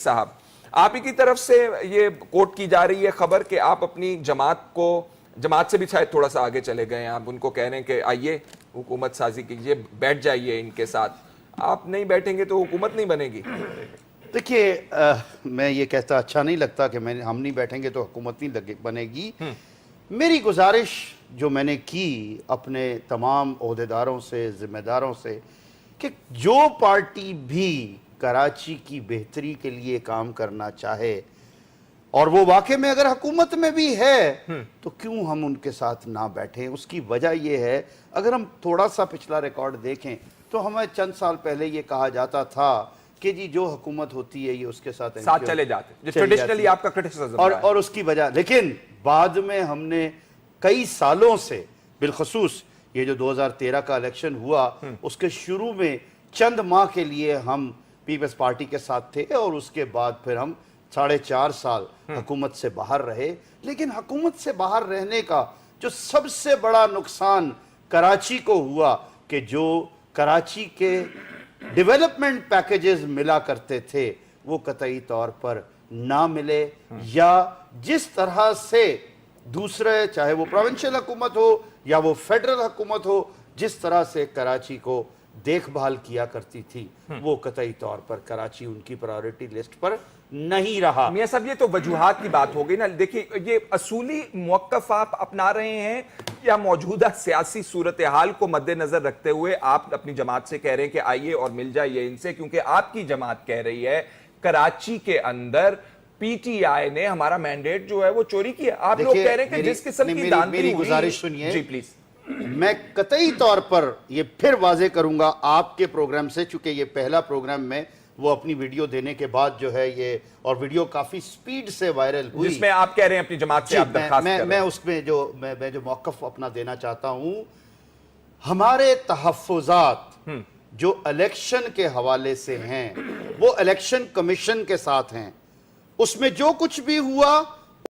صاحب، آپ ہی کی طرف سے یہ کوٹ کی جا رہی ہے خبر کہ آپ اپنی جماعت سے بھی شاید تھوڑا سا آگے چلے گئے ہیں، آپ ان کو کہہ رہے ہیں کہ آئیے حکومت سازی کیجئے، بیٹھ جائیے ان کے ساتھ. آپ نہیں بیٹھیں گے تو حکومت نہیں بنے گی. دیکھیے میں یہ کہتا اچھا نہیں لگتا کہ ہم نہیں بیٹھیں گے تو حکومت نہیں بنے گی. میری گزارش جو میں نے کی اپنے تمام عہدیداروں سے، ذمہ داروں سے، کہ جو پارٹی بھی کراچی کی بہتری کے لیے کام کرنا چاہے اور وہ واقع میں اگر حکومت میں بھی ہے تو کیوں ہم ان کے ساتھ نہ بیٹھیں. اس کی وجہ یہ ہے، اگر ہم تھوڑا سا پچھلا ریکارڈ دیکھیں تو ہمیں چند سال پہلے یہ کہا جاتا تھا کہ جی جو حکومت ہوتی ہے یہ اس کے ساتھ چلے جاتے، ٹریڈیشنلی آپ کا کرٹیسزم اور اس کی وجہ. لیکن بعد میں ہم نے کئی سالوں سے، بالخصوص یہ جو 2013 کا الیکشن ہوا اس کے شروع میں چند ماہ کے لیے ہم پیپلز پارٹی کے ساتھ تھے اور اس کے بعد پھر ہم 4.5 سال حکومت سے باہر رہے. لیکن حکومت سے باہر رہنے کا جو سب سے بڑا نقصان کراچی کو ہوا کہ جو کراچی کے ڈیولپمنٹ پیکیجز ملا کرتے تھے وہ قطعی طور پر نہ ملے، یا جس طرح سے دوسرے چاہے وہ پروونشل حکومت ہو یا وہ فیڈرل حکومت ہو جس طرح سے کراچی کو دیکھ بھال کیا کرتی تھی وہ قطعی طور پر کراچی ان کی پرائیورٹی لسٹ پر نہیں رہا. میاں صاحب یہ تو وجوہات کی بات ہو گئی نا. دیکھیں یہ اصولی موقف آپ اپنا رہے ہیں یا موجودہ سیاسی صورتحال کو مد نظر رکھتے ہوئے آپ اپنی جماعت سے کہہ رہے ہیں کہ آئیے اور مل جائیے ان سے، کیونکہ آپ کی جماعت کہہ رہی ہے کراچی کے اندر پی ٹی آئی نے ہمارا مینڈیٹ جو ہے وہ چوری کیا. آپ لوگ کہہ رہے ہیں کہ جس قسم کی داندلی ہوئی. میری گزارش سنیے جی پلیز. میں قطعی طور پر یہ پھر واضح کروں گا آپ کے پروگرام سے، چونکہ یہ پہلا پروگرام میں وہ اپنی ویڈیو دینے کے بعد جو ہے یہ، اور ویڈیو کافی سپیڈ سے وائرل ہوئی جس میں آپ کہہ رہے ہیں اپنی جماعت سے آپ درخواست کر رہے ہیں. میں اس میں جو موقف اپنا دینا چاہتا ہوں، ہمارے تحفظات جو الیکشن کے حوالے سے ہیں وہ الیکشن کمیشن کے ساتھ ہیں. اس میں جو کچھ بھی ہوا